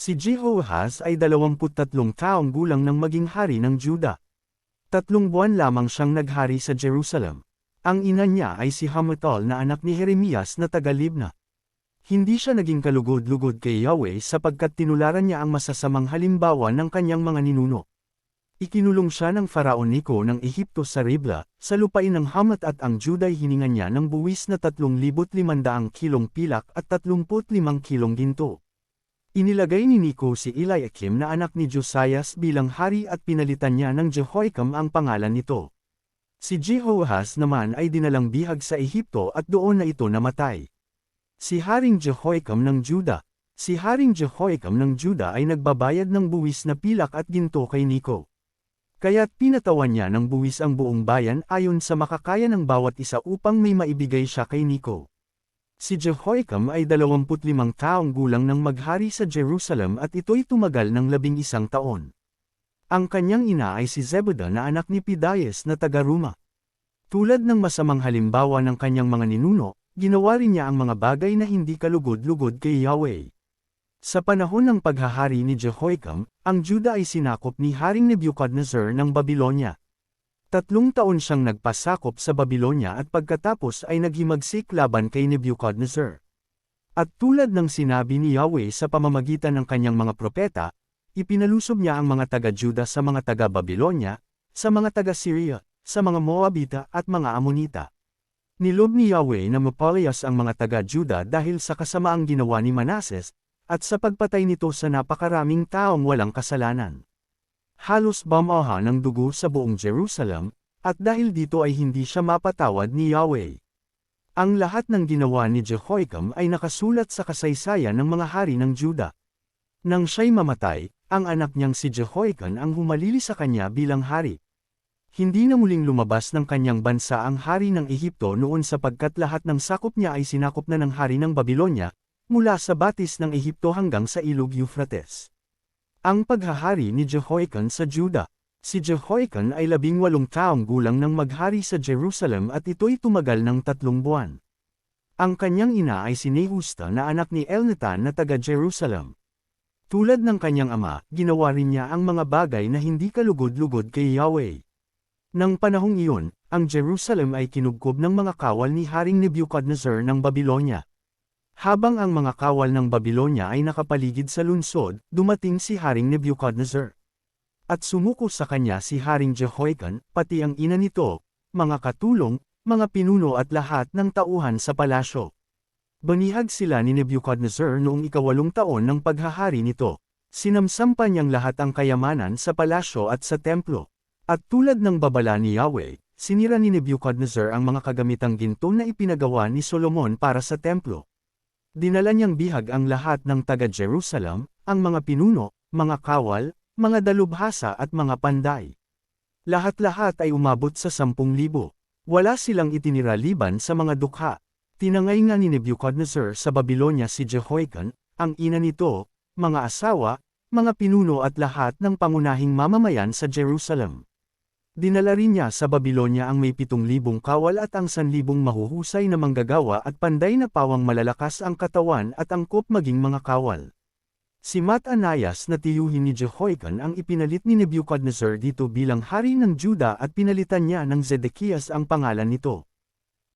Si Jehoahaz ay 23 taong gulang nang maging hari ng Juda. 3 buwan lamang siyang naghari sa Jerusalem. Ang ina niya ay si Hamutal na anak ni Jeremias na taga-Libna. Hindi siya naging kalugod-lugod kay Yahweh sapagkat tinularan niya ang masasamang halimbawa ng kanyang mga ninuno. Ikinulong siya ng Faraon Neco ng Ehipto sa Ribla, sa lupain ng Hamat at ang Juda'y hininga niya ng buwis na 3,500 kilong pilak at 35 kilong ginto. Inilagay ni Neco si Eliakim na anak ni Josias bilang hari at pinalitan niya ng Jehoiakim ang pangalan nito. Si Jehoahaz naman ay dinalang bihag sa Ehipto at doon na ito namatay. Si Haring Jehoiakim ng Juda. Si Haring Jehoiakim ng Juda ay nagbabayad ng buwis na pilak at ginto kay Neco. Kaya't pinatawan niya ng buwis ang buong bayan ayon sa makakaya ng bawat isa upang may maibigay siya kay Neco. Si Jehoiakim ay 25 taong gulang nang maghari sa Jerusalem at ito'y tumagal ng 11 taon. Ang kanyang ina ay si Zebeda na anak ni Pedaias na taga-Ruma. Tulad ng masamang halimbawa ng kanyang mga ninuno, ginawa rin niya ang mga bagay na hindi kalugod-lugod kay Yahweh. Sa panahon ng paghahari ni Jehoiakim, ang Juda ay sinakop ni Haring Nebuchadnezzar ng Babylonia. 3 taon siyang nagpasakop sa Babylonia at pagkatapos ay naghimagsik laban kay Nebuchadnezzar. At tulad ng sinabi ni Yahweh sa pamamagitan ng kanyang mga propeta, ipinalusob niya ang mga taga-Juda sa mga taga-Babylonia, sa mga taga-Syria, sa mga Moabita at mga Amonita. Nilob ni Yahweh na mapalayas ang mga taga-Juda dahil sa kasamaang ginawa ni Manases, at sa pagpatay nito sa napakaraming taong walang kasalanan. Halos bamaha ng dugo sa buong Jerusalem, at dahil dito ay hindi siya mapatawad ni Yahweh. Ang lahat ng ginawa ni Jehoiakim ay nakasulat sa kasaysayan ng mga hari ng Juda. Nang siya'y mamatay, ang anak niyang si Jehoiakim ang humalili sa kanya bilang hari. Hindi na muling lumabas ng kanyang bansa ang hari ng Ehipto noon sapagkat lahat ng sakop niya ay sinakop na ng hari ng Babylonia, mula sa batis ng Ehipto hanggang sa ilog Euphrates. Ang paghahari ni Jehoiakim sa Juda. Si Jehoiakim ay 18 taong gulang nang maghari sa Jerusalem at ito'y tumagal ng 3 buwan. Ang kanyang ina ay si Nehushta na anak ni Elnatan na taga-Jerusalem. Tulad ng kanyang ama, ginawa rin niya ang mga bagay na hindi kalugod-lugod kay Yahweh. Nang panahong iyon, ang Jerusalem ay kinubkob ng mga kawal ni Haring Nebuchadnezzar ng Babylonia. Habang ang mga kawal ng Babylonia ay nakapaligid sa lungsod, dumating si Haring Nebuchadnezzar. At sumuko sa kanya si Haring Jehoiakim, pati ang ina nito, mga katulong, mga pinuno at lahat ng tauhan sa palasyo. Banihag sila ni Nebuchadnezzar noong 8 taon ng paghahari nito. Sinamsampa niyang lahat ang kayamanan sa palasyo at sa templo. At tulad ng babala ni Yahweh, sinira ni Nebuchadnezzar ang mga kagamitang ginto na ipinagawa ni Solomon para sa templo. Dinala niyang bihag ang lahat ng taga-Jerusalem, ang mga pinuno, mga kawal, mga dalubhasa at mga panday. Lahat-lahat ay umabot sa 10,000. Wala silang itinira liban sa mga dukha. Tinangay nga ni Nebuchadnezzar sa Babylonia si Jehoiakim, ang ina nito, mga asawa, mga pinuno at lahat ng pangunahing mamamayan sa Jerusalem. Dinala rin niya sa Babylonia ang may 7,000 kawal at ang 1,000 mahuhusay na manggagawa at panday na pawang malalakas ang katawan at angkop maging mga kawal. Si Matanayas na tiyuhin ni Jehoiakim ang ipinalit ni Nebuchadnezzar dito bilang hari ng Juda at pinalitan niya ng Zedekias ang pangalan nito.